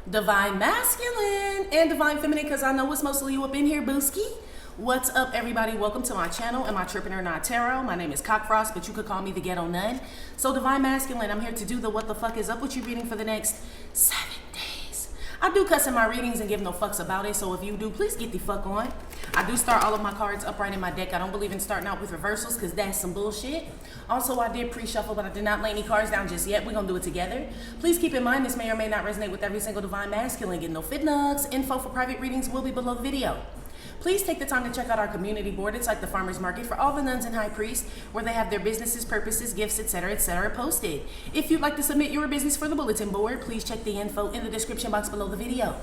Divine Masculine and Divine Feminine, because I know it's mostly you up in here, booski. What's up, everybody? Welcome to my channel, Am I Trippin' or Not Tarot. My name is Cockfrost, but you could call me the Ghetto Nun. So Divine Masculine, I'm here to do the what the fuck is up with you reading for the next 7 days. I do cuss in my readings and give no fucks about it, so if you do, please get the fuck on. I do start all of my cards upright in my deck. I don't believe in starting out with reversals because that's some bullshit. Also, I did pre-shuffle, but I did not lay any cards down just yet. We're going to do it together. Please keep in mind this may or may not resonate with every single Divine Masculine. Get no fit nugs. Info for private readings will be below the video. Please take the time to check out our community board. It's like the farmer's market for all the nuns and high priests, where they have their businesses, purposes, gifts, etc., posted. If you'd like to submit your business for the bulletin board, please check the info in the description box below the video.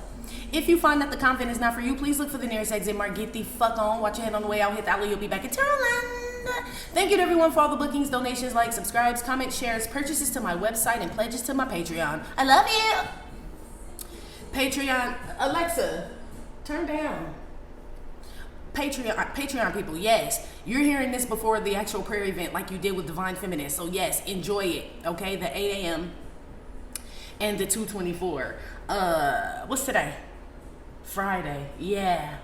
If you find that the convent is not for you, please look for the nearest exit mark. Get the fuck on. Watch your head on the way out. Hit the alley. You'll be back in Tarotland. Thank you to everyone for all the bookings, donations, likes, subscribes, comments, shares, purchases to my website, and pledges to my Patreon. I love you. Patreon. Alexa, turn down. Patreon people, yes, you're hearing this before the actual prayer event like you did with Divine Feminine, so yes, enjoy it, okay? The 8 a.m. and the 2:24. What's today? Friday. Yeah,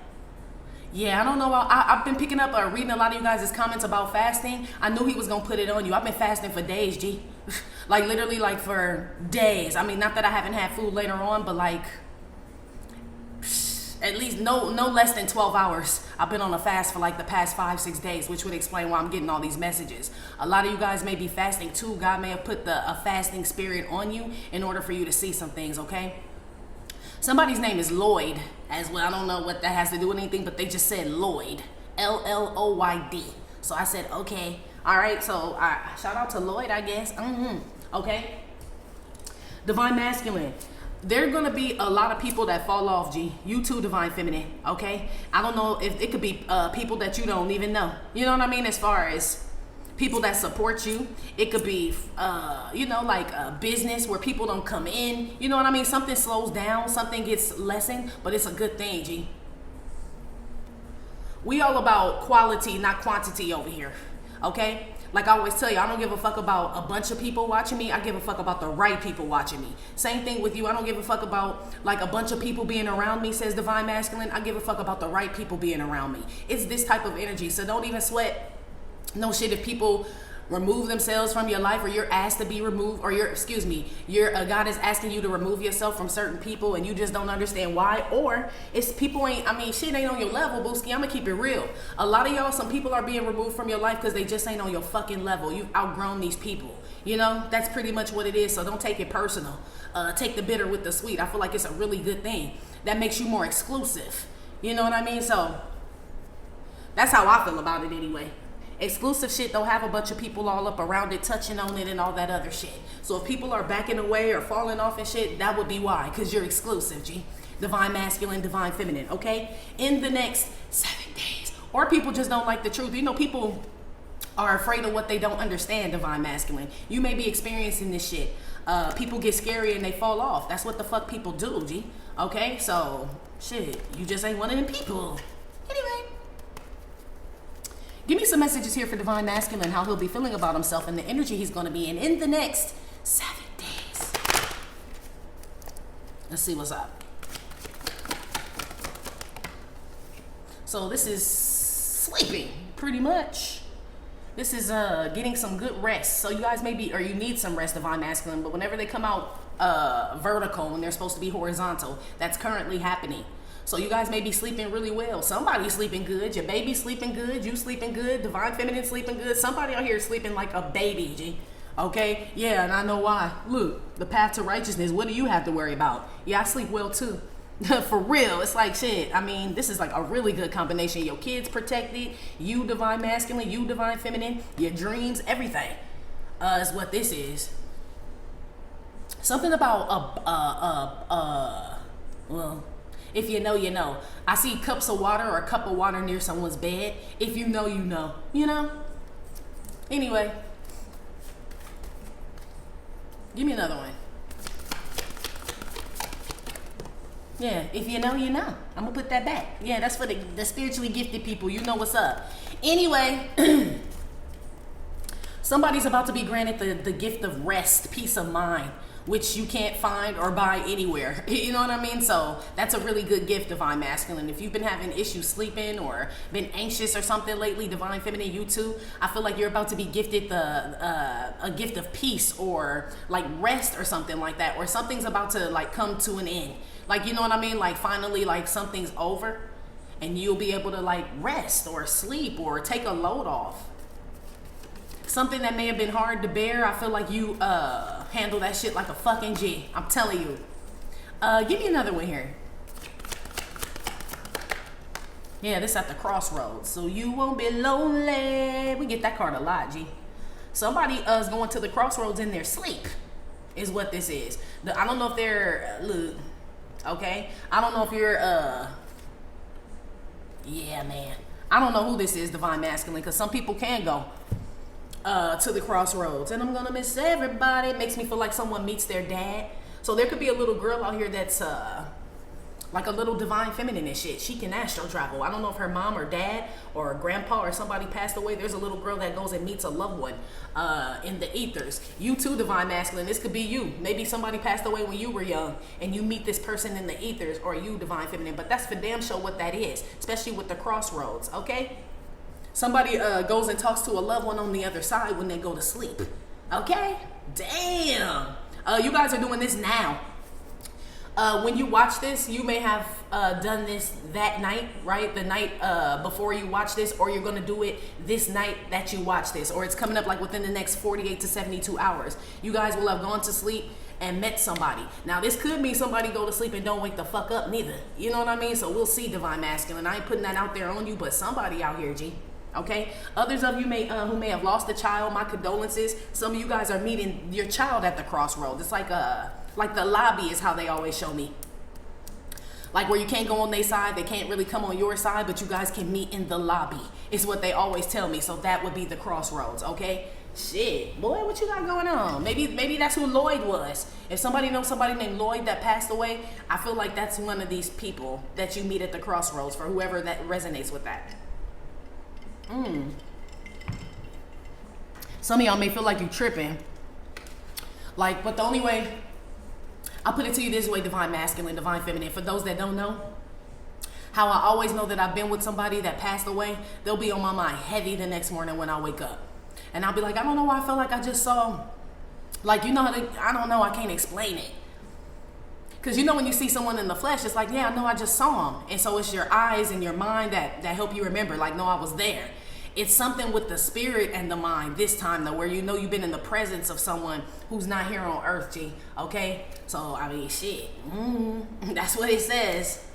I don't know. I've been picking up reading a lot of you guys' comments about fasting. I knew he was gonna put it on you. I've been fasting for days, G. Like literally like for days. I mean, not that I haven't had food later on, but like at least no less than 12 hours. I've been on a fast for like the past 5-6 days, which would explain why I'm getting all these messages. A lot of you guys may be fasting too. God may have put a fasting spirit on you in order for you to see some things, okay? Somebody's name is Lloyd as well. I don't know what that has to do with anything, but they just said Lloyd. L-L-O-Y-D. So I said, okay. All right, so shout out to Lloyd, I guess. Okay. Divine Masculine. There are going to be a lot of people that fall off, G. You too, Divine Feminine, okay? I don't know if it could be people that you don't even know. You know what I mean? As far as people that support you. It could be, you know, like a business where people don't come in. You know what I mean? Something slows down. Something gets lessened, but it's a good thing, G. We all about quality, not quantity over here, okay? Like I always tell you, I don't give a fuck about a bunch of people watching me. I give a fuck about the right people watching me. Same thing with you. I don't give a fuck about like a bunch of people being around me, says Divine Masculine. I give a fuck about the right people being around me. It's this type of energy. So don't even sweat no shit if people remove themselves from your life, or you're asked to be removed, or God is asking you to remove yourself from certain people and you just don't understand why, or it's people shit ain't on your level, Booski. I'm gonna keep it real. A lot of y'all, some people are being removed from your life because they just ain't on your fucking level. You've outgrown these people. You know, that's pretty much what it is. So don't take it personal. Take the bitter with the sweet. I feel like it's a really good thing. That makes you more exclusive. You know what I mean? So that's how I feel about it anyway. Exclusive shit don't have a bunch of people all up around it, touching on it and all that other shit. So if people are backing away or falling off and shit, that would be why, because you're exclusive, G. Divine Masculine, Divine Feminine, okay? In the next 7 days. Or people just don't like the truth. You know, people are afraid of what they don't understand, Divine Masculine. You may be experiencing this shit. People get scary and they fall off. That's what the fuck people do, G. Okay? So, shit, you just ain't one of them people. Anyway. Give me some messages here for Divine Masculine, how he'll be feeling about himself and the energy he's going to be in the next 7 days. Let's see what's up. So this is sleeping, pretty much. This is getting some good rest. So you guys you need some rest, Divine Masculine, but whenever they come out vertical when they're supposed to be horizontal, that's currently happening. So you guys may be sleeping really well. Somebody's sleeping good. Your baby's sleeping good. You sleeping good. Divine Feminine sleeping good. Somebody out here is sleeping like a baby, G. Okay? Yeah, and I know why. Look, the path to righteousness. What do you have to worry about? Yeah, I sleep well too. For real. It's like shit. I mean, this is like a really good combination. Your kids protected. You, Divine Masculine. You, Divine Feminine. Your dreams. Everything. Is what this is. Something about well, if you know, you know. I see cups of water or a cup of water near someone's bed. If you know, you know. You know? Anyway. Give me another one. Yeah, if you know, you know. I'm going to put that back. Yeah, that's for the spiritually gifted people. You know what's up. Anyway. Somebody's about to be granted the gift of rest, peace of mind. which you can't find or buy anywhere. You know what I mean? So that's a really good gift, Divine Masculine. If you've been having issues sleeping or been anxious or something lately, Divine Feminine, you too, I feel like you're about to be gifted a gift of peace or like rest or something like that, or something's about to like come to an end. Like, you know what I mean? Like finally, like something's over and you'll be able to like rest or sleep or take a load off. Something that may have been hard to bear, I feel like you handle that shit like a fucking G. I'm telling you. Give me another one here. Yeah, this at the crossroads. So you won't be lonely. We get that card a lot, G. Somebody is going to the crossroads in their sleep is what this is. I don't know if they're, look, okay? I don't know if you're, yeah, man. I don't know who this is, Divine Masculine, because some people can go to the crossroads, and I'm gonna miss everybody. It makes me feel like someone meets their dad. So there could be a little girl out here that's like a little Divine Feminine and shit. She can astral travel. I don't know if her mom or dad or grandpa or somebody passed away. There's a little girl that goes and meets a loved one in the ethers. You too, Divine Masculine. This could be you. Maybe somebody passed away when you were young and you meet this person in the ethers, or you, Divine Feminine. But that's for damn sure what that is, especially with the crossroads, okay? Somebody goes and talks to a loved one on the other side when they go to sleep. Okay? Damn. You guys are doing this now. When you watch this, you may have done this that night, right? The night before you watch this, or you're going to do it this night that you watch this, or it's coming up like within the next 48 to 72 hours. You guys will have gone to sleep and met somebody. Now, this could mean somebody go to sleep and don't wake the fuck up neither. You know what I mean? So we'll see, Divine Masculine. I ain't putting that out there on you, but somebody out here, G. Okay, others of you may who may have lost a child, my condolences. Some of you guys are meeting your child at the crossroads. It's like the lobby is how they always show me. Like where you can't go on their side, they can't really come on your side, but you guys can meet in the lobby. Is what they always tell me. So that would be the crossroads. Okay, shit, boy, what you got going on? Maybe that's who Lloyd was. If somebody knows somebody named Lloyd that passed away, I feel like that's one of these people that you meet at the crossroads. For whoever that resonates with that. Some of y'all may feel like you're tripping. Like, but the only way, I'll put it to you this way, Divine Masculine, Divine Feminine. For those that don't know, how I always know that I've been with somebody that passed away, they'll be on my mind heavy the next morning when I wake up. And I'll be like, I don't know why I feel like I just saw, like, you know, I don't know, I can't explain it. Because you know when you see someone in the flesh, it's like, yeah, I know I just saw them. And so it's your eyes and your mind that help you remember, like, no, I was there. It's something with the spirit and the mind this time, though, where you know you've been in the presence of someone who's not here on earth, G. Okay? So, I mean, shit. That's what it says.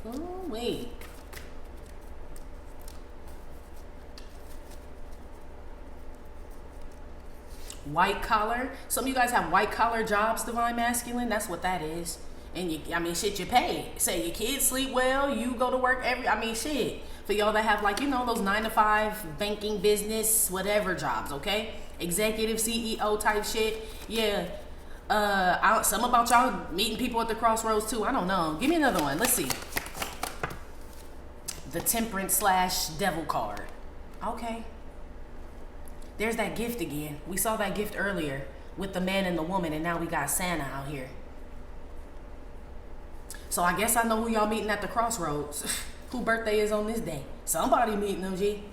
Oh, wait. White collar. Some of you guys have white collar jobs, Divine Masculine. That's what that is. And you, I mean, shit, you pay. Say your kids sleep well, you go to work shit. For y'all that have, like, you know, those 9-to-5 banking, business, whatever jobs, okay? Executive, CEO type shit. Yeah. Some about y'all meeting people at the crossroads too. I don't know. Give me another one. Let's see. The Temperance / Devil card. Okay. There's that gift again. We saw that gift earlier with the man and the woman, and now we got Santa out here. So I guess I know who y'all meeting at the crossroads. Who birthday is on this day? Somebody meeting them, G.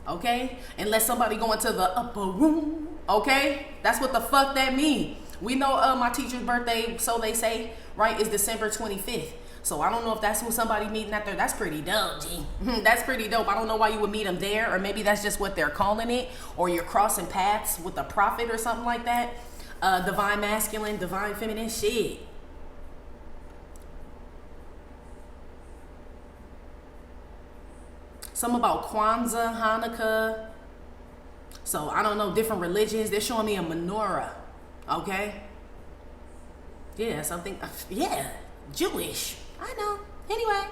Okay? Unless somebody going to the upper room. Okay? That's what the fuck that mean. We know my teacher's birthday, so they say, right, is December 25th. So I don't know if that's who somebody meeting at there. That's pretty dope, G. That's pretty dope. I don't know why you would meet them there, or maybe that's just what they're calling it, or you're crossing paths with a prophet or something like that. Divine Masculine, Divine Feminine, shit. Some about Kwanzaa, Hanukkah. So I don't know, different religions. They're showing me a menorah. Okay? Yeah, something. Yeah, Jewish. I know. Anyway.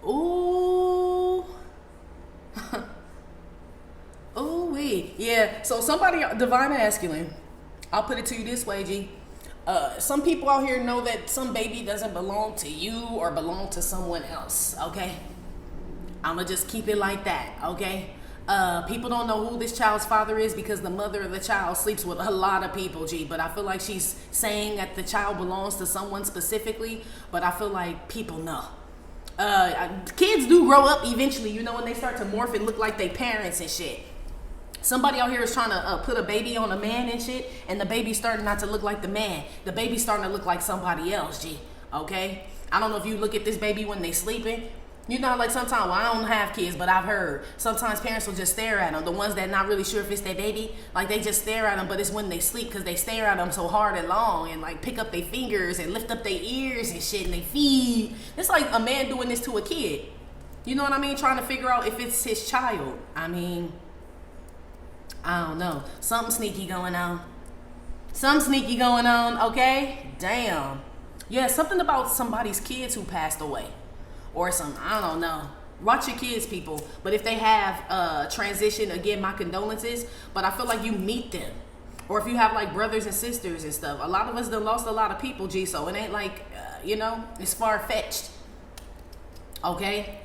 Ooh. Ooh wee. Yeah. So somebody, Divine Masculine, I'll put it to you this way, G. Some people out here know that some baby doesn't belong to you or belong to someone else, okay? I'ma just keep it like that, okay? People don't know who this child's father is because the mother of the child sleeps with a lot of people, G. But I feel like she's saying that the child belongs to someone specifically, but I feel like people know. Kids do grow up eventually, you know, when they start to morph and look like their parents and shit. Somebody out here is trying to put a baby on a man and shit, and the baby's starting not to look like the man. The baby's starting to look like somebody else, G. Okay? I don't know if you look at this baby when they sleeping. You know, like sometimes, well, I don't have kids, but I've heard sometimes parents will just stare at them. The ones that not really sure if it's their baby, like they just stare at them, but it's when they sleep because they stare at them so hard and long and like pick up their fingers and lift up their ears and shit and they feed. It's like a man doing this to a kid. You know what I mean? Trying to figure out if it's his child. I mean, I don't know. Something sneaky going on. Something sneaky going on, okay? Damn. Yeah, something about somebody's kids who passed away. Or some, I don't know. Watch your kids, people. But if they have transition, again, my condolences. But I feel like you meet them. Or if you have like brothers and sisters and stuff. A lot of us done lost a lot of people, G. So it ain't like, you know, it's far-fetched. Okay?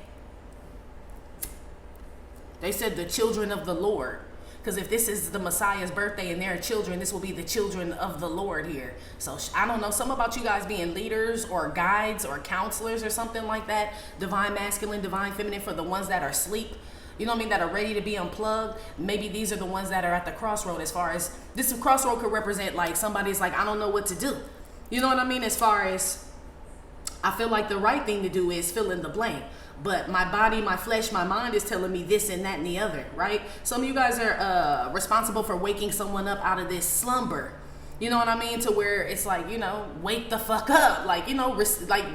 They said the children of the Lord. Because if this is the Messiah's birthday and they're children, this will be the children of the Lord here. So I don't know, something about you guys being leaders or guides or counselors or something like that. Divine masculine, divine feminine for the ones that are asleep. You know what I mean? That are ready to be unplugged. Maybe these are the ones that are at the crossroad as far as, this crossroad could represent like somebody's like, I don't know what to do. You know what I mean? As far as, I feel like the right thing to do is fill in the blank. But my body, my flesh, my mind is telling me this and that and the other, right? Some of you guys are responsible for waking someone up out of this slumber. You know what I mean? To where it's like, you know, wake the fuck up. Like, you know, like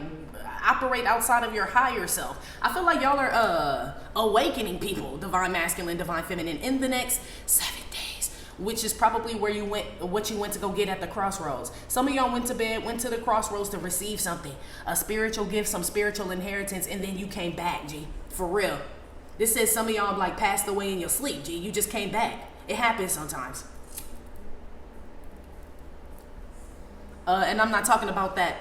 operate outside of your higher self. I feel like y'all are awakening people, divine masculine, divine feminine, in the next 7 days, which is probably where you went, what you went to go get at the crossroads. Some of y'all went to bed, went to the crossroads to receive something, a spiritual gift, some spiritual inheritance, and then you came back, G. For real. This says some of y'all like passed away in your sleep, G. You just came back. It happens sometimes. And I'm not talking about that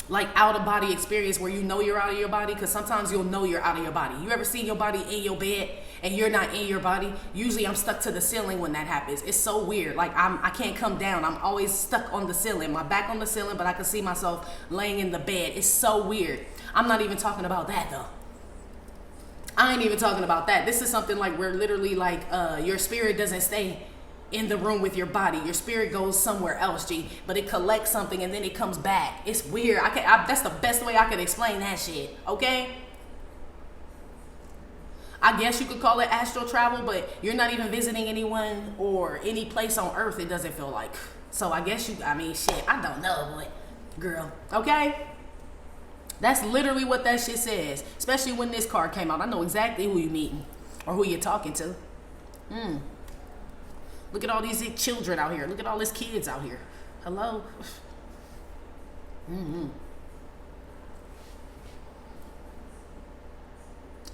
like out of body experience where you know you're out of your body, because sometimes you'll know you're out of your body. You ever seen your body in your bed and you're not in your body? Usually I'm stuck to the ceiling when that happens. It's so weird. Like I can't come down. I'm always stuck on the ceiling, my back on the ceiling, but I can see myself laying in the bed. It's so weird. I'm not even talking about that though. I ain't even talking about that. This is something like where literally like your spirit doesn't stay in the room with your body. Your spirit goes somewhere else, G, but it collects something and then it comes back. It's weird. That's the best way I can explain that shit, okay? I guess you could call it astral travel, but you're not even visiting anyone or any place on earth, it doesn't feel like. So I guess I mean, shit, I don't know, but girl, okay? That's literally what that shit says, especially when this card came out. I know exactly who you're meeting or who you're talking to. Look at all these children out here. Look at all these kids out here. Hello?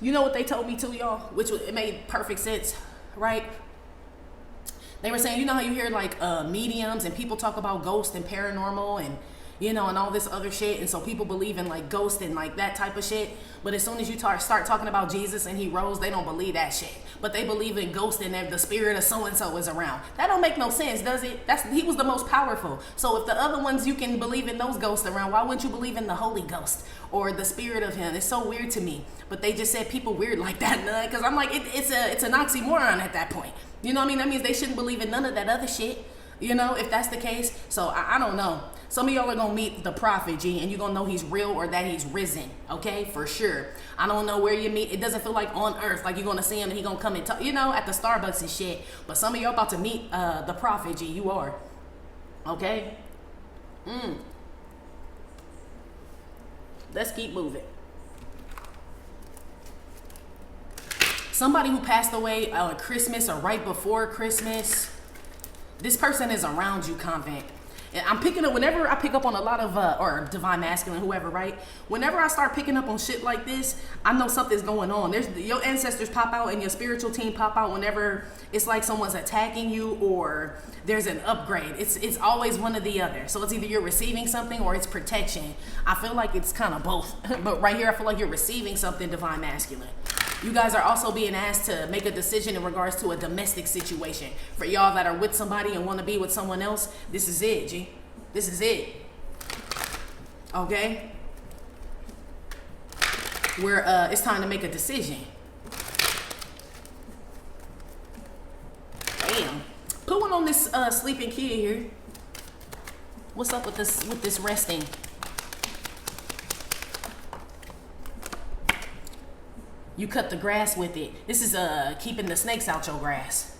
You know what they told me too, y'all? It made perfect sense, right? They were saying, you know how you hear like mediums and people talk about ghosts and paranormal and, you know, and all this other shit. And so people believe in like ghosts and like that type of shit. But as soon as you start talking about Jesus and he rose, they don't believe that shit. But they believe in ghosts and the spirit of so-and-so is around. That don't make no sense, does it? He was the most powerful. So if the other ones, you can believe in those ghosts around, why wouldn't you believe in the Holy Ghost or the spirit of him? It's so weird to me. But they just said people weird like that, because I'm like, it's an oxymoron at that point. You know what I mean? That means they shouldn't believe in none of that other shit. You know, if that's the case. So I don't know. Some of y'all are going to meet the prophet, G, and you're going to know he's real or that he's risen, okay? For sure. I don't know where you meet. It doesn't feel like on earth, like you're going to see him and he's going to come and talk, you know, at the Starbucks and shit. But some of y'all about to meet the prophet, G. You are. Okay? Let's keep moving. Somebody who passed away on Christmas or right before Christmas. This person is around you, Convent. I'm picking up, whenever I pick up on a lot of, or divine masculine, whoever, right? Whenever I start picking up on shit like this, I know something's going on. Your ancestors pop out and your spiritual team pop out whenever it's like someone's attacking you or there's an upgrade. It's always one or the other. So it's either you're receiving something or it's protection. I feel like it's kind of both. But right here, I feel like you're receiving something, divine masculine. You guys are also being asked to make a decision in regards to a domestic situation. For y'all that are with somebody and want to be with someone else, this is it, G. This is it. Okay? Where it's time to make a decision. Damn. Put one on this sleeping kid here. What's up with this resting? You cut the grass with it. This is keeping the snakes out your grass,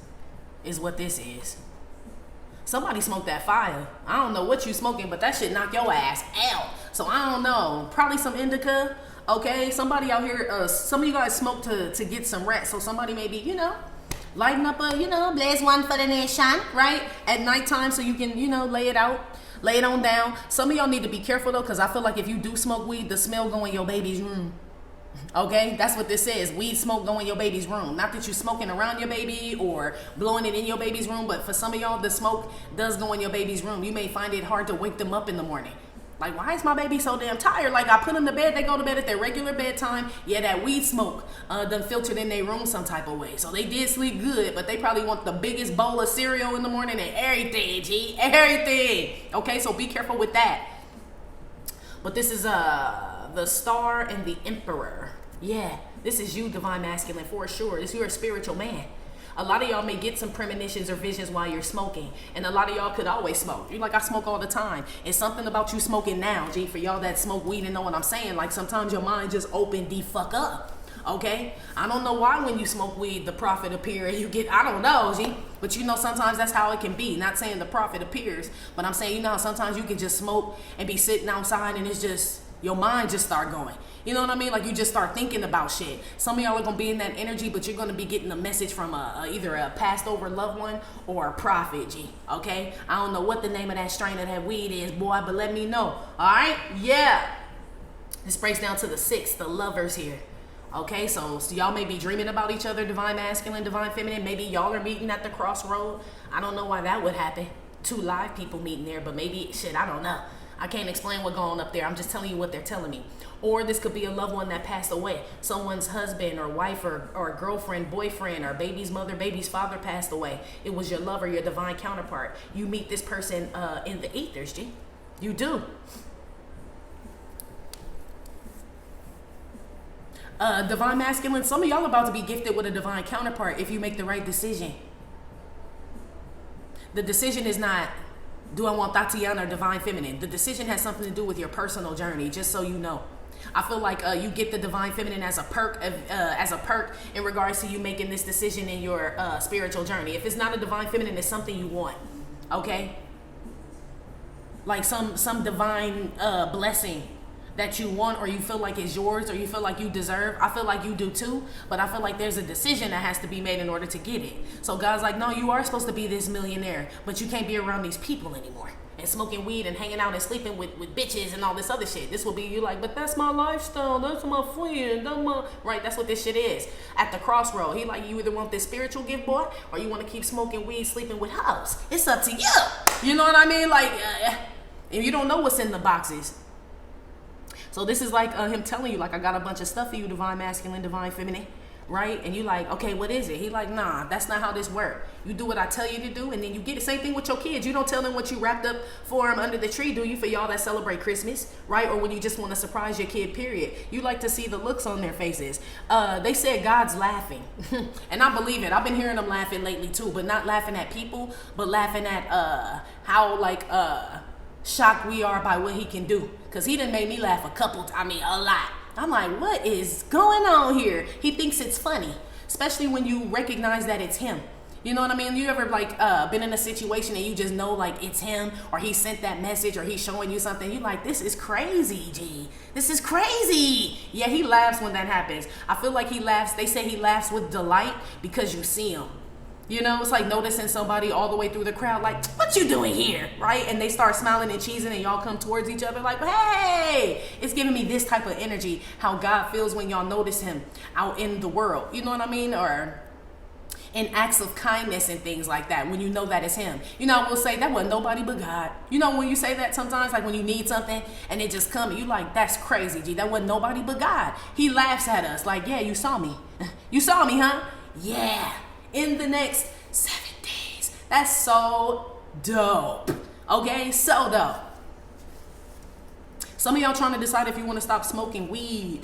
is what this is. Somebody smoked that fire. I don't know what you smoking, but that shit knock your ass out. So I don't know. Probably some indica. Okay, somebody out here, some of you guys smoke to get some rest. So somebody maybe, you know, lighten up a, you know, blaze one for the nation, right? At nighttime so you can, you know, lay it out. Lay it on down. Some of y'all need to be careful though, because I feel like if you do smoke weed, the smell go in your baby's room. Okay, that's what this says. Weed smoke go in your baby's room. Not that you're smoking around your baby or blowing it in your baby's room, but for some of y'all, the smoke does go in your baby's room. You may find it hard to wake them up in the morning. Like, why is my baby so damn tired? Like, I put them to bed, they go to bed at their regular bedtime. Yeah, that weed smoke done filtered in their room some type of way. So they did sleep good, but they probably want the biggest bowl of cereal in the morning and everything, G. Everything. Okay, so be careful with that. But this is the Star and the Emperor. Yeah, this is you, divine masculine, for sure. This you're a spiritual man. A lot of y'all may get some premonitions or visions while you're smoking. And a lot of y'all could always smoke. You're like, I smoke all the time. It's something about you smoking now, G. For y'all that smoke weed and know what I'm saying. Like, sometimes your mind just open the fuck up. Okay? I don't know why when you smoke weed, the prophet appear and you get, I don't know, G. But you know, sometimes that's how it can be. Not saying the prophet appears, but I'm saying, you know how sometimes you can just smoke and be sitting outside and it's just, your mind just start going. You know what I mean? Like, you just start thinking about shit. Some of y'all are going to be in that energy, but you're going to be getting a message from either a passed over loved one or a prophet, G. Okay? I don't know what the name of that strain of that weed is, boy, but let me know. All right? Yeah. This breaks down to the 6, the lovers here. Okay? So y'all may be dreaming about each other, divine masculine, divine feminine. Maybe y'all are meeting at the crossroad. I don't know why that would happen. 2 live people meeting there, but maybe, shit, I don't know. I can't explain what's going on up there. I'm just telling you what they're telling me. Or this could be a loved one that passed away. Someone's husband or wife or girlfriend, boyfriend, or baby's mother, baby's father passed away. It was your lover, your divine counterpart. You meet this person in the ethers, G. You do. Divine masculine, some of y'all about to be gifted with a divine counterpart if you make the right decision. The decision is not, do I want Tatiana or divine feminine? The decision has something to do with your personal journey, just so you know. I feel like you get the divine feminine as a perk in regards to you making this decision in your spiritual journey. If it's not a divine feminine, it's something you want. Okay? Like some divine blessing that you want, or you feel like it's yours, or you feel like you deserve. I feel like you do too, but I feel like there's a decision that has to be made in order to get it. So God's like, no, you are supposed to be this millionaire, but you can't be around these people anymore and smoking weed and hanging out and sleeping with bitches and all this other shit. This will be you like, but that's my lifestyle, that's my friend, right? That's what this shit is. At the crossroad, he like, you either want this spiritual gift, boy, or you want to keep smoking weed, sleeping with hoes. It's up to you. You know what I mean? Like, and you don't know what's in the boxes. So this is like him telling you, like, I got a bunch of stuff for you, divine masculine, divine feminine, right? And you like, okay, what is it? He like, nah, that's not how this works. You do what I tell you to do, and then you get the same thing with your kids. You don't tell them what you wrapped up for them under the tree, do you? For y'all that celebrate Christmas, right? Or when you just want to surprise your kid, period. You like to see the looks on their faces. They said God's laughing. And I believe it. I've been hearing them laughing lately too, but not laughing at people, but laughing at how, like, shocked we are by what he can do. Because he done made me laugh a lot. I'm like, what is going on here? He thinks it's funny, especially when you recognize that it's him. You know what I mean? You ever like been in a situation and you just know like it's him, or he sent that message, or he's showing you something. You like, this is crazy, G. This is crazy. Yeah, he laughs when that happens. I feel like he laughs. They say he laughs with delight because you see him. You know, it's like noticing somebody all the way through the crowd, like, what you doing here, right? And they start smiling and cheesing and y'all come towards each other like, hey, it's giving me this type of energy, how God feels when y'all notice him out in the world. You know what I mean? Or in acts of kindness and things like that, when you know that it's him. You know, I will say that wasn't nobody but God. You know, when you say that sometimes, like when you need something and it just comes, you like, that's crazy, G. That wasn't nobody but God. He laughs at us like, yeah, you saw me. You saw me, huh? Yeah. In the next 7 days. That's so dope. Okay, so dope. Some of y'all trying to decide if you want to stop smoking weed.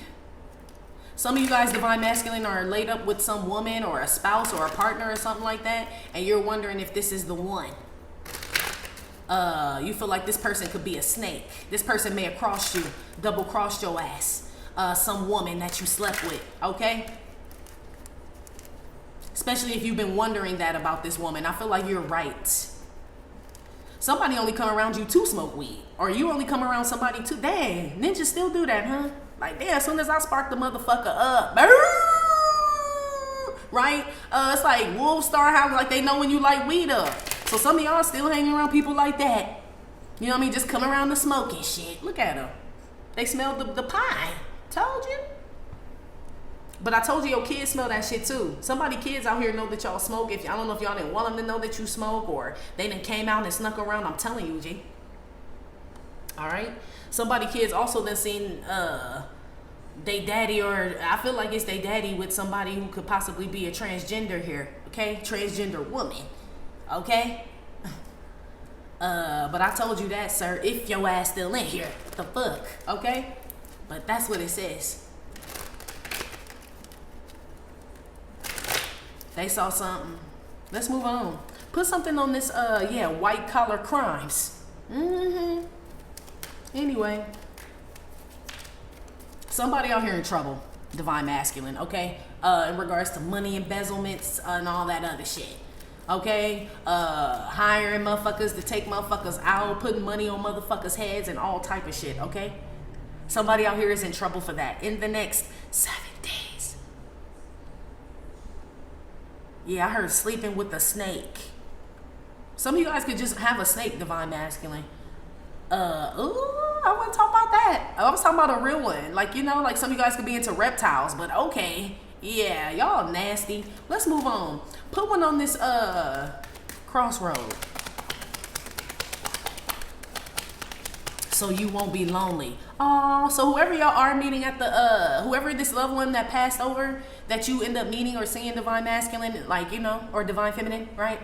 Some of you guys, divine masculine, are laid up with some woman or a spouse or a partner or something like that, and you're wondering if this is the one. You feel like this person could be a snake. This person may have crossed you, double crossed your ass. Some woman that you slept with, okay? Especially if you've been wondering that about this woman. I feel like you're right. Somebody only come around you to smoke weed. Or you only come around somebody to... Dang, ninjas still do that, huh? Like, damn, as soon as I spark the motherfucker up. Right? It's like wolves start howling like they know when you light weed up. So some of y'all still hanging around people like that. You know what I mean? Just come around the smoking shit. Look at them. They smell the pine. Told you. But I told you your kids smell that shit too. Somebody kids out here know that y'all smoke. If I don't know if y'all didn't want them to know that you smoke, or they done came out and snuck around. I'm telling you, G. All right. Somebody kids also then seen they daddy, or I feel like it's they daddy with somebody who could possibly be a transgender here. Okay, transgender woman. Okay. But I told you that, sir. If your ass still in here, what the fuck? Okay. But that's what it says. They saw something. Let's move on. Put something on this, white collar crimes. Anyway. Somebody out here in trouble. Divine masculine, okay? In regards to money embezzlements and all that other shit. Okay? Hiring motherfuckers to take motherfuckers out, putting money on motherfuckers' heads and all type of shit, okay? Somebody out here is in trouble for that. In the next 7 days. Yeah, I heard sleeping with a snake. Some of you guys could just have a snake, divine masculine. I wasn't talking about that. I was talking about a real one. Like, you know, like some of you guys could be into reptiles, but okay. Yeah, y'all nasty. Let's move on. Put one on this crossroad. So you won't be lonely. Oh, so whoever y'all are meeting at the whoever this loved one that passed over that you end up meeting or seeing, divine masculine, like, you know, or divine feminine, right?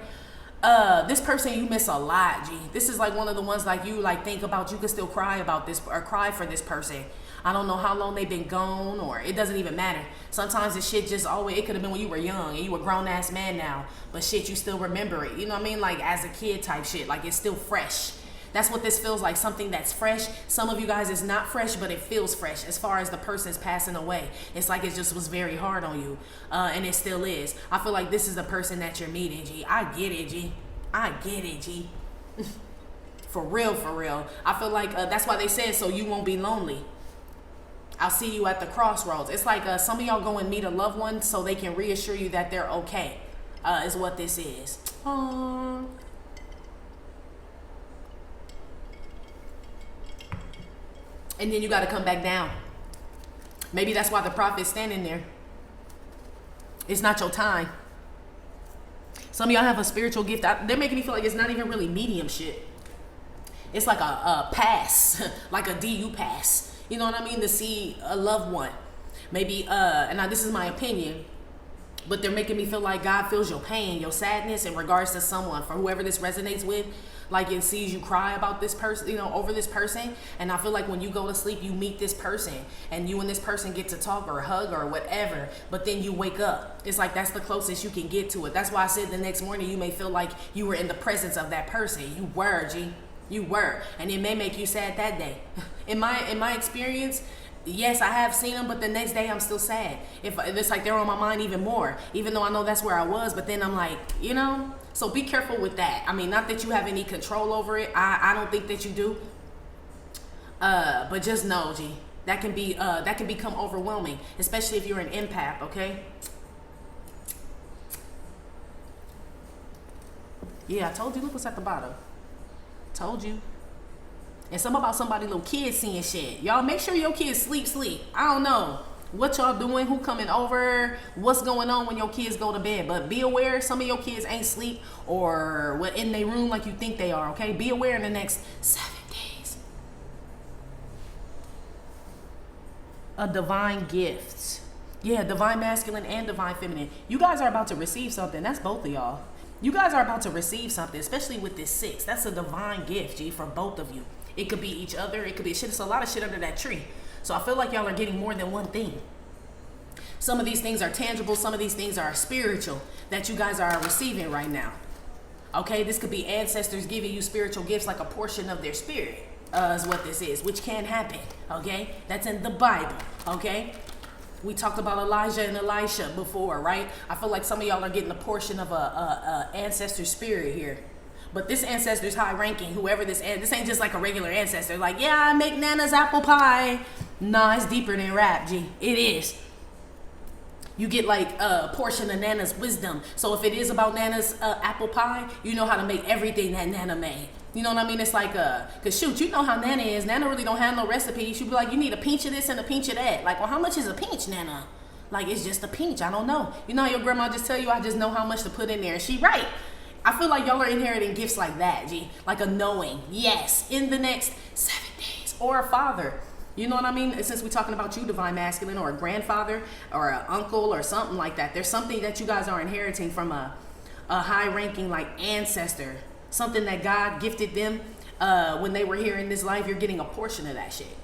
This person you miss a lot, G. This is like one of the ones like you like think about, you can still cry about this or cry for this person. I don't know how long they've been gone, or it doesn't even matter. Sometimes this shit just always, it could have been when you were young and you a grown ass man now, but shit, you still remember it. You know what I mean? Like as a kid type shit, like it's still fresh. That's what this feels like, something that's fresh. Some of you guys is not fresh, but it feels fresh as far as the person's passing away. It's like it just was very hard on you, and it still is. I feel like this is the person that you're meeting, G. I get it, G. I get it, G. For real, for real. I feel like that's why they said, so you won't be lonely. I'll see you at the crossroads. It's like some of y'all go and meet a loved one so they can reassure you that they're okay, is what this is. Aww. And then you got to come back down. Maybe that's why the prophet's standing there. It's not your time. Some of y'all have a spiritual gift. They're making me feel like it's not even really medium shit. It's like a pass, like a DU pass. You know what I mean? To see a loved one. Maybe, and now this is my opinion, but they're making me feel like God feels your pain, your sadness in regards to someone, for whoever this resonates with. Like it sees you cry about this person, you know, over this person. And I feel like when you go to sleep, you meet this person and you and this person get to talk or hug or whatever, but then you wake up. It's like that's the closest you can get to it. That's why I said the next morning you may feel like you were in the presence of that person. You were, G. You were. And it may make you sad that day. In my experience, yes, I have seen them, but the next day I'm still sad. If it's like they're on my mind even more, even though I know that's where I was, but then I'm like, you know. So be careful with that. I mean, not that you have any control over it. I don't think that you do. But just know, G, that can become overwhelming, especially if you're an empath, okay? Yeah, I told you. Look what's at the bottom. Told you. And something about somebody little kids seeing shit. Y'all make sure your kids sleep. I don't know what y'all doing, who coming over, what's going on when your kids go to bed. But be aware, some of your kids ain't sleep or what in their room like you think they are, okay? Be aware in the next 7 days. A divine gift. Yeah, divine masculine and divine feminine. You guys are about to receive something. That's both of y'all. You guys are about to receive something, especially with this 6. That's a divine gift, G, for both of you. It could be each other. It could be shit. It's a lot of shit under that tree. So I feel like y'all are getting more than one thing. Some of these things are tangible. Some of these things are spiritual that you guys are receiving right now. Okay, this could be ancestors giving you spiritual gifts, like a portion of their spirit is what this is, which can happen. Okay, that's in the Bible. Okay, we talked about Elijah and Elisha before, right? I feel like some of y'all are getting a portion of a ancestor spirit here. But this ancestor's high ranking, whoever this ain't just like a regular ancestor. Like, yeah, I make Nana's apple pie. Nah, it's deeper than rap, G. It is. You get like a portion of Nana's wisdom. So if it is about Nana's apple pie, you know how to make everything that Nana made. You know what I mean? It's like, cause shoot, you know how Nana is. Nana really don't have no recipe. She'd be like, you need a pinch of this and a pinch of that. Like, well, how much is a pinch, Nana? Like, it's just a pinch. I don't know. You know how your grandma just tell you, I just know how much to put in there. And she right. I feel like y'all are inheriting gifts like that, G. Like a knowing, yes, in the next 7 days. Or a father. You know what I mean? Since we're talking about you, divine masculine, or a grandfather, or an uncle, or something like that. There's something that you guys are inheriting from a high-ranking, like, ancestor. Something that God gifted them when they were here in this life. You're getting a portion of that shit.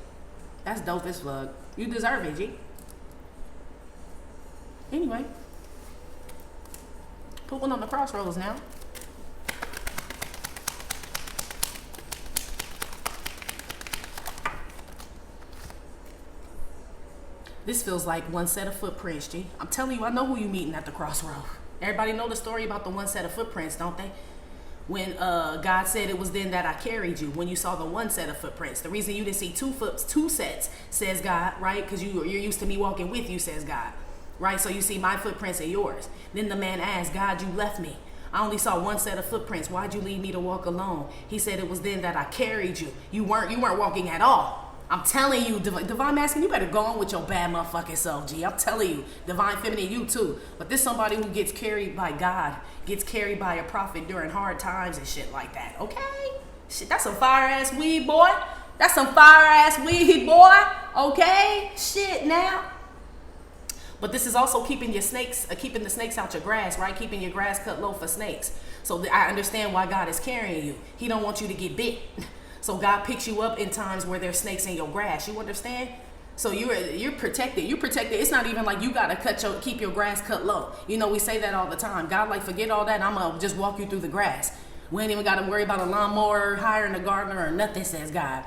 That's dope as fuck. You deserve it, G. Anyway. Put one on the crossroads now. This feels like one set of footprints, G. I'm telling you, I know who you meeting at the crossroad. Everybody know the story about the one set of footprints, don't they? When God said it was then that I carried you, when you saw the one set of footprints. The reason you didn't see two sets, says God, right? Because you're used to me walking with you, says God. Right? So you see my footprints and yours. Then the man asked, God, you left me. I only saw one set of footprints. Why'd you leave me to walk alone? He said it was then that I carried you. You weren't walking at all. I'm telling you, divine masculine, you better go on with your bad motherfucking self, G. I'm telling you, divine feminine, you too. But this somebody who gets carried by God, gets carried by a prophet during hard times and shit like that, okay? Shit, that's some fire-ass weed, boy. That's some fire-ass weed, boy, okay? Shit, now. But this is also keeping your snakes, keeping the snakes out your grass, right? Keeping your grass cut low for snakes. So I understand why God is carrying you. He don't want you to get bit. So God picks you up in times where there's snakes in your grass. You understand? So you're protected. You protected. It's not even like you gotta keep your grass cut low. You know, we say that all the time. God, like, forget all that. I'm gonna just walk you through the grass. We ain't even gotta worry about a lawnmower, hiring a gardener, or nothing, says God.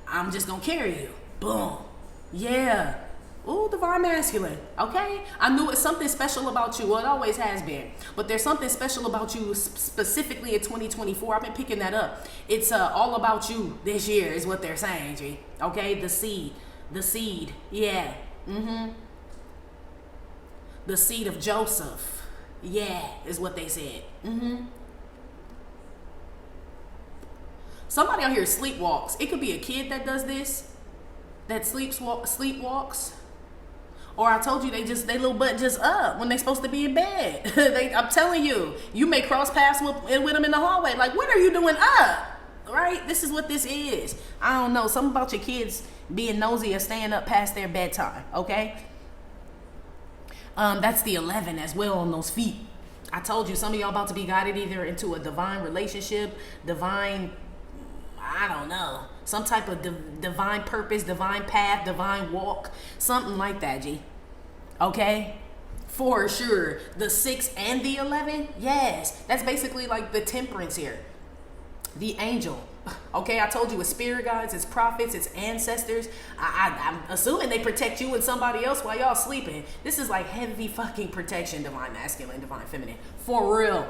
I'm just gonna carry you. Boom. Yeah. Ooh, divine masculine. Okay? I knew it's something special about you. Well, it always has been. But there's something special about you specifically in 2024. I've been picking that up. It's all about you this year is what they're saying, G. Okay? The seed. The seed. Yeah. Mm-hmm. The seed of Joseph. Yeah, is what they said. Mm-hmm. Somebody out here sleepwalks. It could be a kid that does this. That sleepwalks. Or I told you they little butt just up when they supposed to be in bed. I'm telling you, you may cross paths with them in the hallway. Like, what are you doing up? Right? This is what this is. I don't know. Something about your kids being nosy or staying up past their bedtime. Okay? That's the 11 as well on those feet. I told you, some of y'all about to be guided either into a divine relationship, divine, I don't know, some type of divine purpose, divine path, divine walk, something like that, G. Okay? For sure. The 6 and the 11, yes. That's basically like the temperance here. The angel. Okay, I told you it's spirit guides, it's prophets, it's ancestors. I'm assuming they protect you and somebody else while y'all sleeping. This is like heavy fucking protection, divine masculine, divine feminine. For real.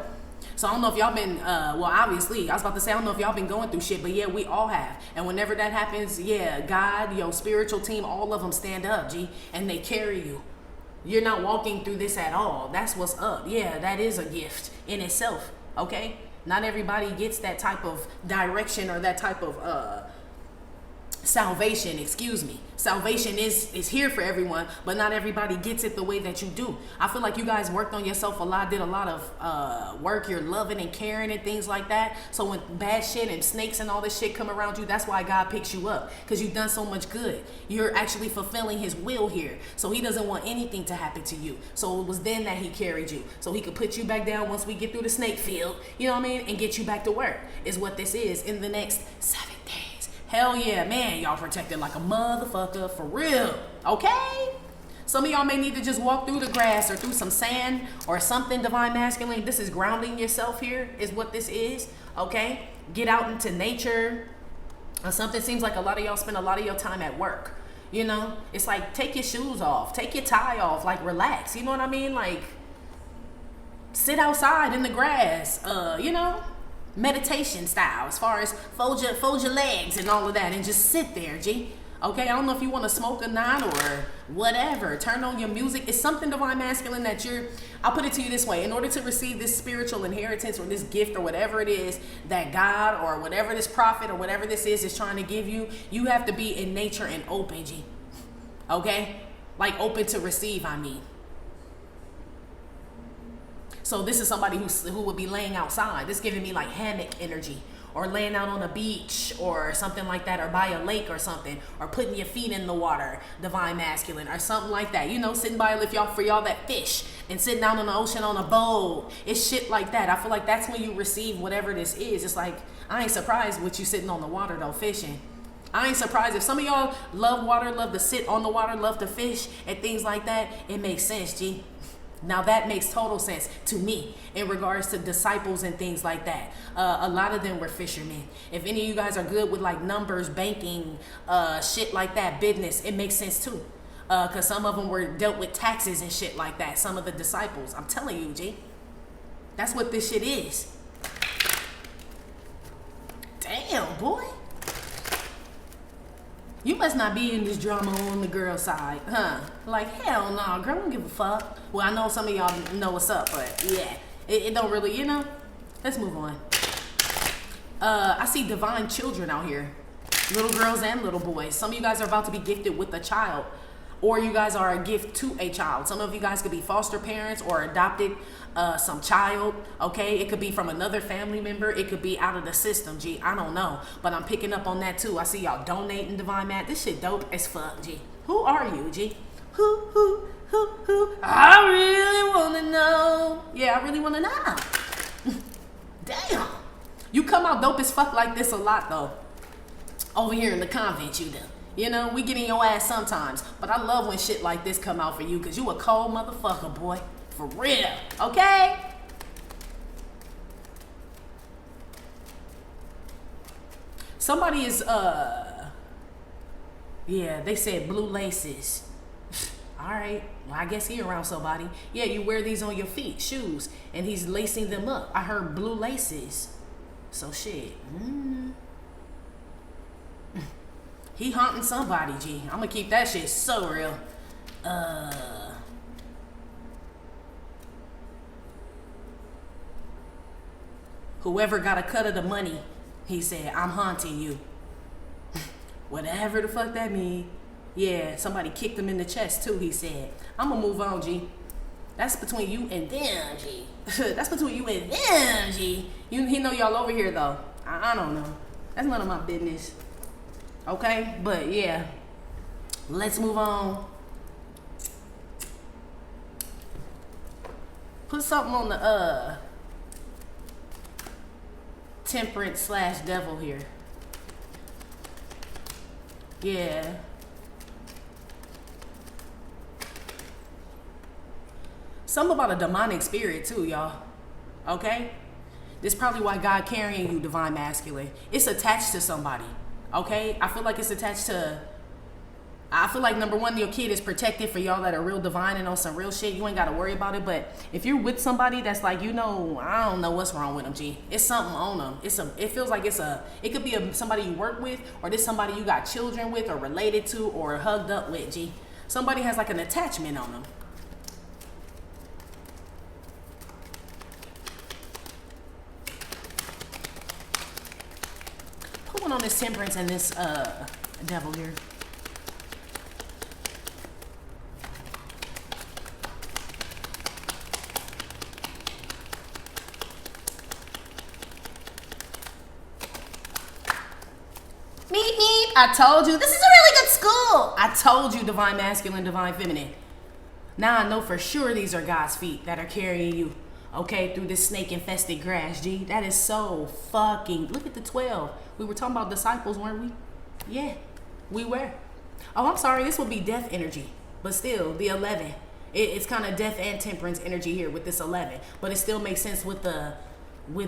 So I don't know if y'all been, well, obviously, I was about to say, I don't know if y'all been going through shit, but yeah, we all have. And whenever that happens, yeah, God, your spiritual team, all of them stand up, G, and they carry you. You're not walking through this at all. That's what's up. Yeah, that is a gift in itself, okay? Not everybody gets that type of direction or that type of salvation, excuse me. Salvation is here for everyone, but not everybody gets it the way that you do. I feel like you guys worked on yourself a lot, did a lot of work. You're loving and caring and things like that. So when bad shit and snakes and all this shit come around you, that's why God picks you up, because you've done so much good. You're actually fulfilling his will here. So he doesn't want anything to happen to you. So it was then that he carried you, so he could put you back down once we get through the snake field, you know what I mean, and get you back to work, is what this is in the next 7 days. Hell yeah, man, y'all protected like a motherfucker, for real, okay? Some of y'all may need to just walk through the grass or through some sand or something, divine masculine. This is grounding yourself here, is what this is, okay? Get out into nature or something. Seems like a lot of y'all spend a lot of your time at work, you know? It's like, take your shoes off, take your tie off, like relax, you know what I mean? Like, sit outside in the grass, you know? Meditation style, as far as fold your legs and all of that, and just sit there, G. Okay, I don't know if you want to smoke or not or whatever. Turn on your music. It's something, divine masculine, that I'll put it to you this way. In order to receive this spiritual inheritance or this gift or whatever it is that God or whatever this prophet or whatever this is trying to give you, you have to be in nature and open, G. Okay? Like open to receive, I mean. So this is somebody who would be laying outside. This is giving me like hammock energy, or laying out on a beach or something like that, or by a lake or something, or putting your feet in the water, divine masculine, or something like that. You know, sitting by for y'all that fish and sitting down on the ocean on a boat. It's shit like that. I feel like that's when you receive whatever this is. It's like, I ain't surprised with you sitting on the water though, fishing. I ain't surprised if some of y'all love water, love to sit on the water, love to fish and things like that. It makes sense, G. Now that makes total sense to me in regards to disciples and things like that. A lot of them were fishermen. If any of you guys are good with like numbers, banking, shit like that, business, it makes sense too. Because some of them were dealt with taxes and shit like that. Some of the disciples. I'm telling you, G. That's what this shit is. Damn, boy. You must not be in this drama on the girl side, huh? Like, hell no, girl, don't give a fuck. Well, I know some of y'all know what's up, but yeah, it don't really, you know? Let's move on. I see divine children out here. Little girls and little boys. Some of you guys are about to be gifted with a child, or you guys are a gift to a child. Some of you guys could be foster parents or adopted some child, okay? It could be from another family member. It could be out of the system, G. I don't know, but I'm picking up on that too. I see y'all donating, divine mat. This shit dope as fuck, G. Who are you, G? Who? I really want to know. Yeah, I really want to know. Damn. You come out dope as fuck like this a lot, though. Over here in the convent, you do. You know, we get in your ass sometimes, but I love when shit like this come out for you, because you a cold motherfucker, boy. For real, okay? Somebody is, yeah, they said blue laces. All right, well, I guess he around somebody. Yeah, you wear these on your feet, shoes, and he's lacing them up. I heard blue laces. So shit. He haunting somebody, G. I'm gonna keep that shit so real. Whoever got a cut of the money, he said, I'm haunting you. Whatever the fuck that mean. Yeah, somebody kicked him in the chest too, he said. I'm gonna move on, G. That's between you and them, G. That's between you and them, G. He know y'all over here, though. I don't know. That's none of my business. Okay? But, yeah. Let's move on. Put something on the, temperance/devil here. Yeah. Something about a demonic spirit too, y'all. Okay? This is probably why God carrying you, divine masculine. It's attached to somebody. Okay? I feel like it's attached to... I feel like, number one, your kid is protected. For y'all that are real divine and on some real shit, you ain't got to worry about it. But if you're with somebody that's like, you know, I don't know what's wrong with them, G. It's something on them. It feels like it could be somebody you work with, or this somebody you got children with or related to or hugged up with, G. Somebody has like an attachment on them. going on this temperance and this devil here? Meep, meep. I told you. This is a really good school. I told you, divine masculine, divine feminine. Now I know for sure these are God's feet that are carrying you, okay, through this snake-infested grass, G. That is so fucking... Look at the 12. We were talking about disciples, weren't we? Yeah, we were. Oh, I'm sorry. This will be death energy. But still, the 11. It's kind of death and temperance energy here with this 11. But it still makes sense with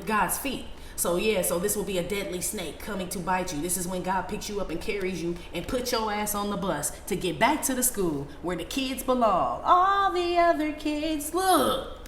God's feet. So yeah, so this will be a deadly snake coming to bite you. This is when God picks you up and carries you and puts your ass on the bus to get back to the school where the kids belong. All the other kids, look.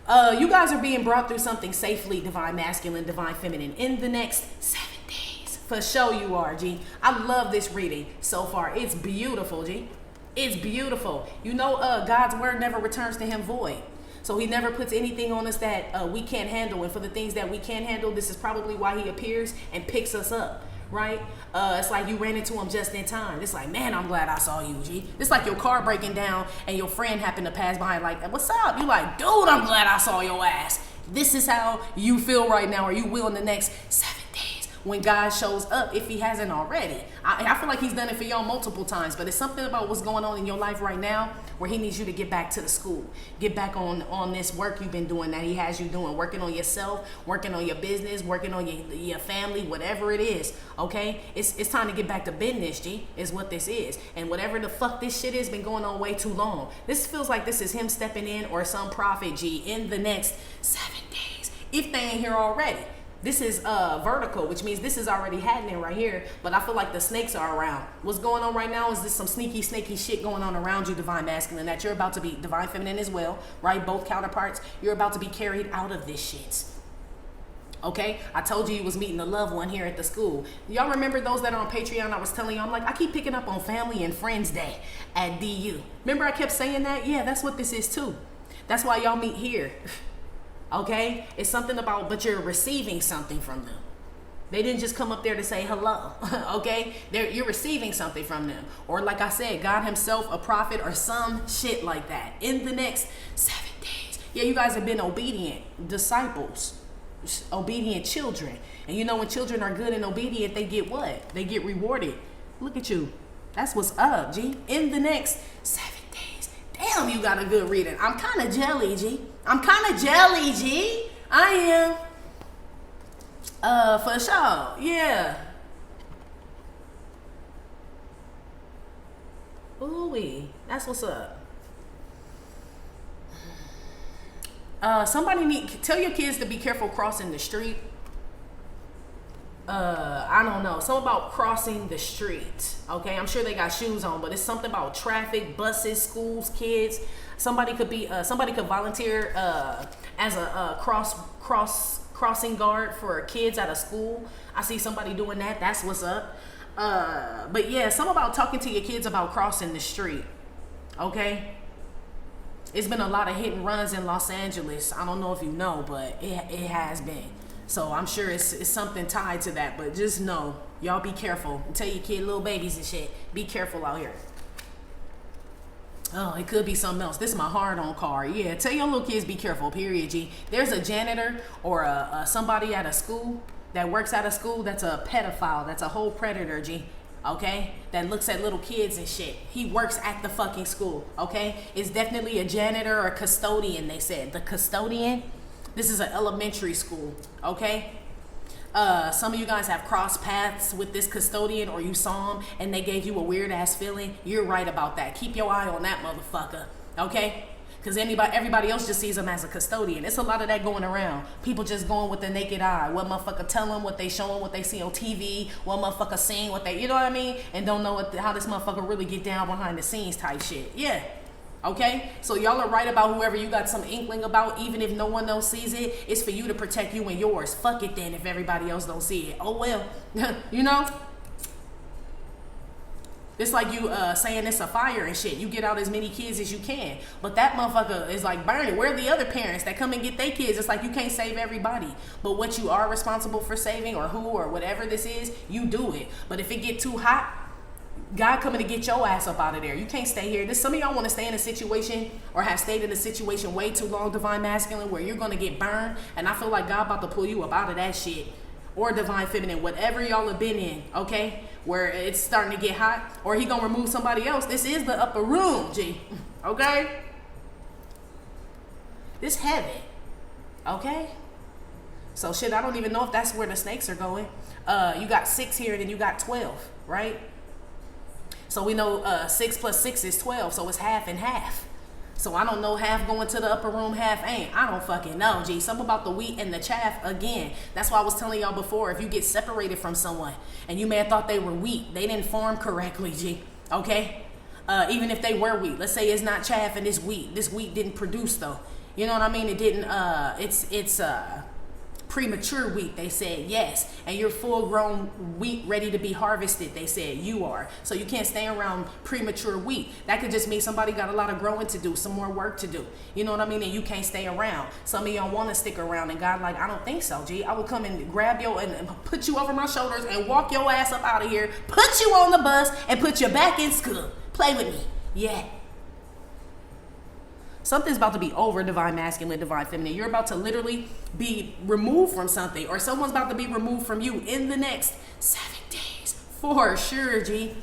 You guys are being brought through something safely, divine masculine, divine feminine, in the next 7 days. For sure you are, G. I love this reading so far. It's beautiful, G. It's beautiful. You know, God's word never returns to him void. So he never puts anything on us that we can't handle. And for the things that we can't handle, this is probably why he appears and picks us up, right? It's like you ran into him just in time. It's like, man, I'm glad I saw you, G. It's like your car breaking down and your friend happened to pass by like, what's up? You like, dude, I'm glad I saw your ass. This is how you feel right now, or you will in the next 7 days when God shows up, if he hasn't already. I feel like he's done it for y'all multiple times, but it's something about what's going on in your life right now where he needs you to get back to the school. Get back on this work you've been doing that he has you doing, working on yourself, working on your business, working on your family, whatever it is, okay? It's time to get back to business, G, is what this is. And whatever the fuck this shit has been going on way too long. This feels like this is him stepping in or some prophet, G, in the next 7 days, if they ain't here already. This is vertical, which means this is already happening right here, but I feel like the snakes are around. What's going on right now is this some sneaky, snaky shit going on around you, divine masculine, that you're about to be divine feminine as well, right? Both counterparts. You're about to be carried out of this shit. Okay? I told you was meeting the loved one here at the school. Y'all remember those that are on Patreon? I was telling you, I'm like, I keep picking up on Family and Friends Day at DU. Remember I kept saying that? Yeah, that's what this is too. That's why y'all meet here. Okay, it's something about, but you're receiving something from them. They didn't just come up there to say hello. Okay, you're receiving something from them, or like I said, God himself, a prophet, or some shit like that. In the next 7 days, yeah, you guys have been obedient disciples, obedient children, and you know when children are good and obedient, they get what? They get rewarded. Look at you. That's what's up, G. In the next 7 days. Damn, you got a good reading. I'm kind of jelly, G. I'm kind of jelly, G. I am. For sure. Yeah. Ooh-wee. That's what's up. Tell your kids to be careful crossing the street. I don't know. Something about crossing the street. Okay, I'm sure they got shoes on, but it's something about traffic, buses, schools, kids. Somebody could volunteer as a crossing guard for kids at a school. I see somebody doing that. That's what's up. But yeah, something about talking to your kids about crossing the street. Okay. It's been a lot of hit and runs in Los Angeles. I don't know if you know, but it has been. So I'm sure it's something tied to that. But just know, y'all be careful. And tell your kid, little babies and shit, be careful out here. Oh, it could be something else. This is my hard-on card. Yeah, tell your little kids be careful, period, G. There's a janitor or somebody at a school that works at a school that's a pedophile. That's a whole predator, G. Okay? That looks at little kids and shit. He works at the fucking school, okay? It's definitely a janitor or a custodian, they said. The custodian, this is an elementary school, okay? Some of you guys have crossed paths with this custodian, or you saw him and they gave you a weird ass feeling. You're right about that. Keep your eye on that motherfucker, okay? Because everybody else just sees him as a custodian. It's a lot of that going around. People just going with the naked eye. What motherfucker tell them, what they showing, what they see on TV, what motherfucker seeing, what they, you know what I mean? And don't know how this motherfucker really get down behind the scenes type shit. Yeah. Okay, so y'all are right about whoever you got some inkling about. Even if no one else sees it, it's for you to protect you and yours. Fuck it then if everybody else don't see it. Oh well. You know, It's like you saying it's a fire and shit. You get out as many kids as you can. But that motherfucker is like burning. Where are the other parents that come and get their kids? It's like you can't save everybody. But what you are responsible for saving, or who, or whatever this is, you do it. But if it get too hot, God coming to get your ass up out of there. You can't stay here. Some of y'all want to stay in a situation, or have stayed in a situation way too long, divine masculine, where you're going to get burned. And I feel like God about to pull you up out of that shit. Or divine feminine, whatever y'all have been in, okay? Where it's starting to get hot, or he gonna remove somebody else. This is the upper room, G, okay? This heavy, okay? So shit, I don't even know if that's where the snakes are going. You got 6 here, and then you got 12, right? So we know 6 plus 6 is 12, so it's half and half. So I don't know, half going to the upper room, half ain't. I don't fucking know, G. Something about the wheat and the chaff again. That's why I was telling y'all before, if you get separated from someone and you may have thought they were wheat, they didn't form correctly, G. Okay? Even if they were wheat. Let's say it's not chaff and it's wheat. This wheat didn't produce though. You know what I mean? It didn't, it's premature wheat, they said, yes. And you're full grown wheat ready to be harvested, they said you are. So you can't stay around premature wheat. That could just mean somebody got a lot of growing to do, some more work to do. You know what I mean? And you can't stay around. Some of y'all want to stick around, and God like, I don't think so, G. I will come and grab you and put you over my shoulders and walk your ass up out of here, put you on the bus, and put you back in school. Play with me. Yeah. Something's about to be over, divine masculine, divine feminine. You're about to literally be removed from something, or someone's about to be removed from you in the next 7 days. For sure, G.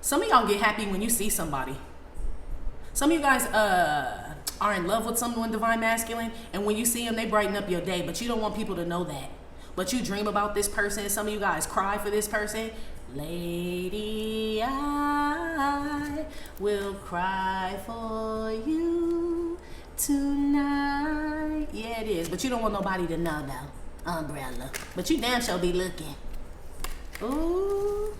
Some of y'all get happy when you see somebody. Some of you guys are in love with someone, divine masculine, and when you see them, they brighten up your day, but you don't want people to know that. But you dream about this person. Some of you guys cry for this person. Lady, I will cry for you tonight. Yeah, it is. But you don't want nobody to know, though. Umbrella. But you damn sure be looking. Ooh.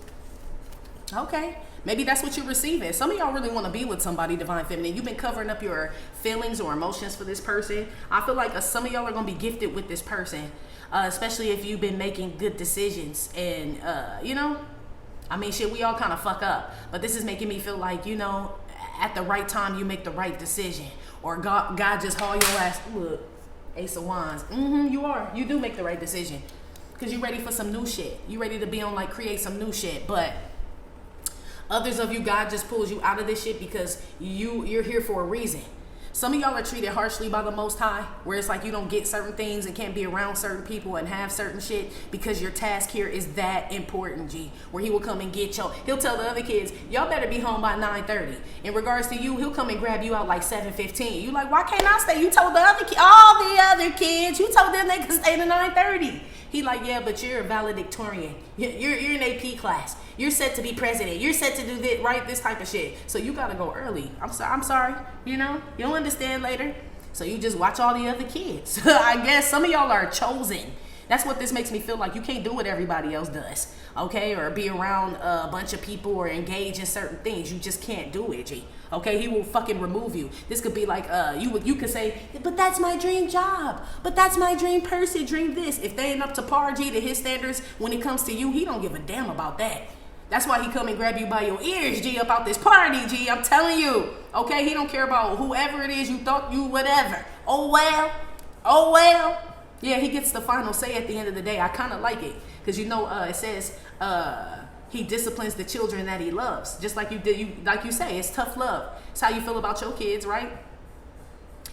Okay. Maybe that's what you're receiving. Some of y'all really want to be with somebody, divine feminine. You've been covering up your feelings or emotions for this person. I feel like some of y'all are going to be gifted with this person. Especially if you've been making good decisions, and you know, I mean, shit, we all kind of fuck up, but this is making me feel like, you know, at the right time you make the right decision, or God just haul your ass. Look, Ace of Wands. You do make the right decision, because you're ready for some new shit. You ready to be on, like, create some new shit. But others of you, God just pulls you out of this shit because you're here for a reason. Some of y'all are treated harshly by the Most High, where it's like you don't get certain things and can't be around certain people and have certain shit because your task here is that important, G. Where he will come and get you. He'll tell the other kids, y'all better be home by 9:30. In regards to you, he'll come and grab you out like 7:15. You like, why can't I stay? You told all the other kids, you told them they could stay to 9:30. He like, yeah, but you're a valedictorian. You're in AP class. You're set to be president. You're set to do this, right? This type of shit. So you gotta go early. I'm sorry. You know, you'll understand later. So you just watch all the other kids. I guess some of y'all are chosen. That's what this makes me feel like. You can't do what everybody else does, okay? Or be around a bunch of people or engage in certain things. You just can't do it, G. Okay, he will fucking remove you. This could be like, you could say, but that's my dream job. But that's my dream person, dream this. If they ain't up to par, G, to his standards, when it comes to you, he don't give a damn about that. That's why he come and grab you by your ears, G, up out this party, G. I'm telling you, okay? He don't care about whoever it is you thought you whatever. Oh, well. Yeah, he gets the final say at the end of the day. I kind of like it because, you know, it says he disciplines the children that he loves. Just like like you say, it's tough love. It's how you feel about your kids, right?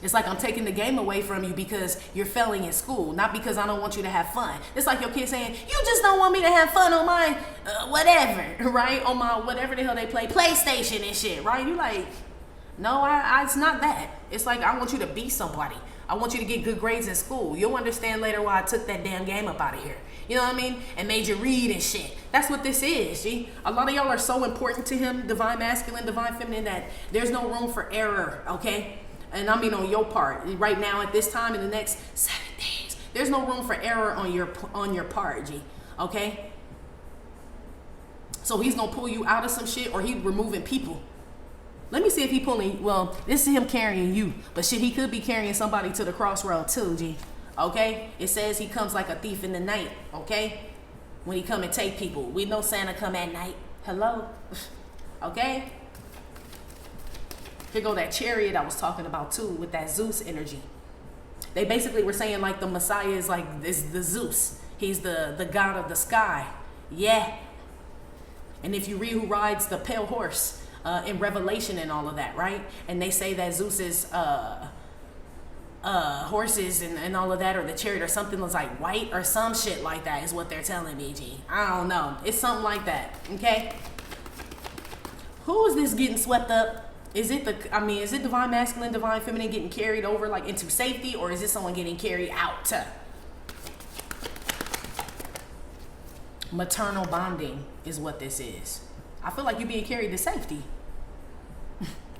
It's like I'm taking the game away from you because you're failing in school, not because I don't want you to have fun. It's like your kid saying, you just don't want me to have fun on my whatever, right? On my whatever the hell they play, PlayStation and shit, right? You like, no, it's not that. It's like I want you to be somebody. I want you to get good grades in school. You'll understand later why I took that damn game up out of here. You know what I mean? And made you read and shit. That's what this is, G. A lot of y'all are so important to him, divine masculine, divine feminine, that there's no room for error, okay? And I mean on your part. Right now, at this time, in the next 7 days, there's no room for error on your part, G. Okay? So he's gonna pull you out of some shit, or he's removing people. Let me see if he pulling, well, this is him carrying you. But shit, he could be carrying somebody to the crossroad too, G. Okay? It says he comes like a thief in the night, okay? When he come and take people. We know Santa come at night. Hello? Okay? Here go that chariot I was talking about too, with that Zeus energy. They basically were saying like the Messiah is like is the Zeus. He's the god of the sky. Yeah. And if you read who rides the pale horse in Revelation and all of that, right? And they say that Zeus is horses and all of that, or the chariot or something was like white or some shit like that is what they're telling me, G. I don't know. It's something like that, okay? Who is this getting swept up? Is it is it divine masculine, divine feminine getting carried over like into safety, or is this someone getting carried out? Maternal bonding is what this is. I feel like you're being carried to safety.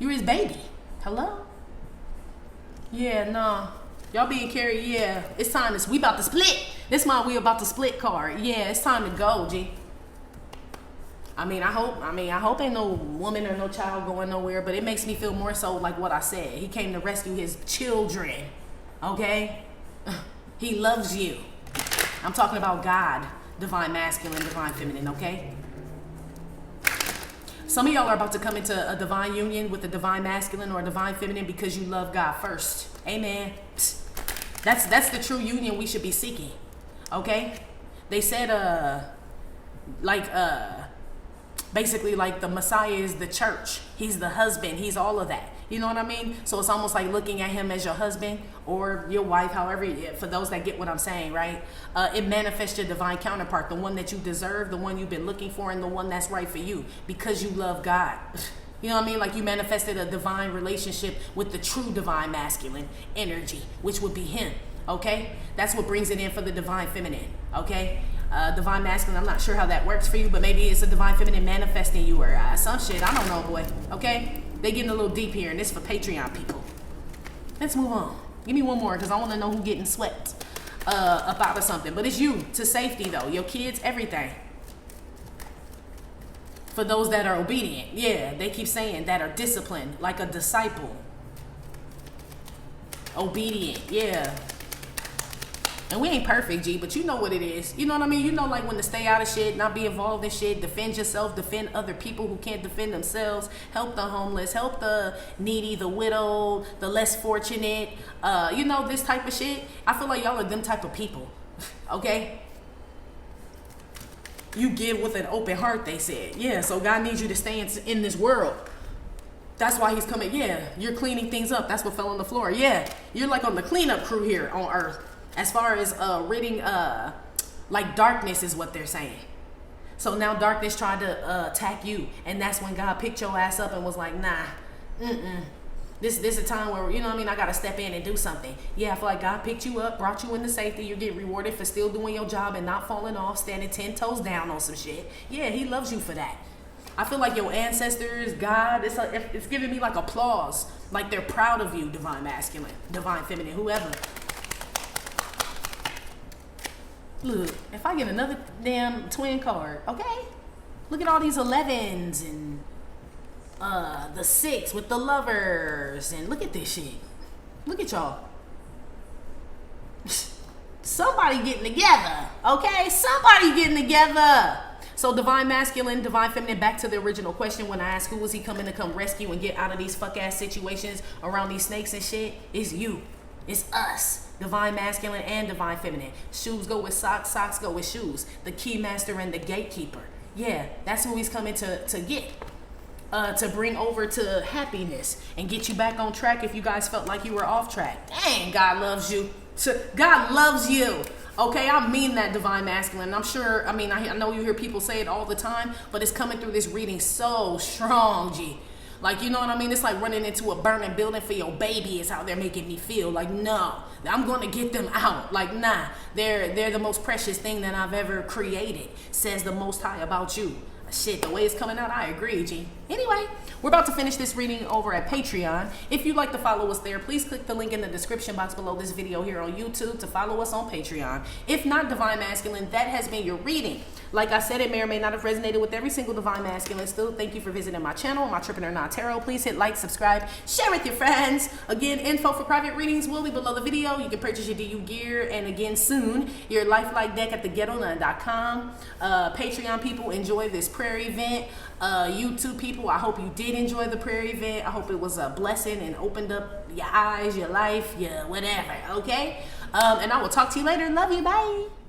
You're his baby. Hello? Yeah, nah. Y'all being carried, yeah. It's time we about to split. This my we about to split card. Yeah, it's time to go, G. I hope ain't no woman or no child going nowhere, but it makes me feel more so like what I said. He came to rescue his children, okay? He loves you. I'm talking about God, divine masculine, divine feminine, okay? Some of y'all are about to come into a divine union with a divine masculine or a divine feminine because you love God first. Amen. That's the true union we should be seeking, okay? They said, basically like the Messiah is the church. He's the husband. He's all of that. You know what I mean? So it's almost like looking at him as your husband or your wife, however, for those that get what I'm saying, right? It manifests your divine counterpart, the one that you deserve, the one you've been looking for, and the one that's right for you because you love God. You know what I mean? Like you manifested a divine relationship with the true divine masculine energy, which would be him, okay? That's what brings it in for the divine feminine, okay? Divine masculine, I'm not sure how that works for you, but maybe it's a divine feminine manifesting you or some shit. I don't know, boy. Okay? They getting a little deep here, and this for Patreon people. Let's move on. Give me one more, because I want to know who getting swept up out of something. But it's you, to safety, though. Your kids, everything. For those that are obedient. Yeah, they keep saying that are disciplined, like a disciple. Obedient, yeah. And we ain't perfect, G, but you know what it is. You know what I mean? You know, like when to stay out of shit, not be involved in shit, defend yourself, defend other people who can't defend themselves, help the homeless, help the needy, the widow, the less fortunate, you know, this type of shit. I feel like y'all are them type of people, okay? You give with an open heart, they said. Yeah, so God needs you to stay in this world. That's why he's coming. Yeah, you're cleaning things up. That's what fell on the floor. Yeah, you're like on the cleanup crew here on earth. As far as ridding, like darkness is what they're saying. So now darkness tried to attack you. And that's when God picked your ass up and was like, nah, This is a time where, you know what I mean, I got to step in and do something. Yeah, I feel like God picked you up, brought you into safety. You're getting rewarded for still doing your job and not falling off, standing 10 toes down on some shit. Yeah, he loves you for that. I feel like your ancestors, God, it's giving me like applause. Like they're proud of you, divine masculine, divine feminine, whoever. Look, if I get another damn twin card, okay? Look at all these 11s and the 6 with the lovers, and look at this shit. Look at y'all. Somebody getting together, okay? Somebody getting together. So divine masculine, divine feminine, back to the original question when I asked who was he coming to come rescue and get out of these fuck ass situations around these snakes and shit, it's you. It's us. Divine masculine and divine feminine. Shoes go with socks, socks go with shoes. The key master and the gatekeeper. Yeah, that's who he's coming to get. To bring over to happiness and get you back on track if you guys felt like you were off track. Dang, God loves you. God loves you. Okay, I mean that, divine masculine. I'm sure, I know you hear people say it all the time, but it's coming through this reading so strong, G. Like, you know what I mean? It's like running into a burning building for your baby is how they're making me feel. Like, no, I'm going to get them out. Like, nah, they're the most precious thing that I've ever created, says the Most High about you. Shit, the way it's coming out, I agree, G. Anyway, we're about to finish this reading over at Patreon. If you'd like to follow us there, please click the link in the description box below this video here on YouTube to follow us on Patreon. If not, Divine Masculine, that has been your reading. Like I said, it may or may not have resonated with every single Divine Masculine. Still, thank you for visiting my channel, My Trippin' or Not Tarot. Please hit like, subscribe, share with your friends. Again, info for private readings will be below the video. You can purchase your DU gear, and again, soon, your lifelike deck at theghetto.com. Patreon people, enjoy this prayer event. YouTube people, I hope you did enjoy the prayer event. I hope it was a blessing and opened up your eyes, your life, your whatever, okay? And I will talk to you later. Love you. Bye.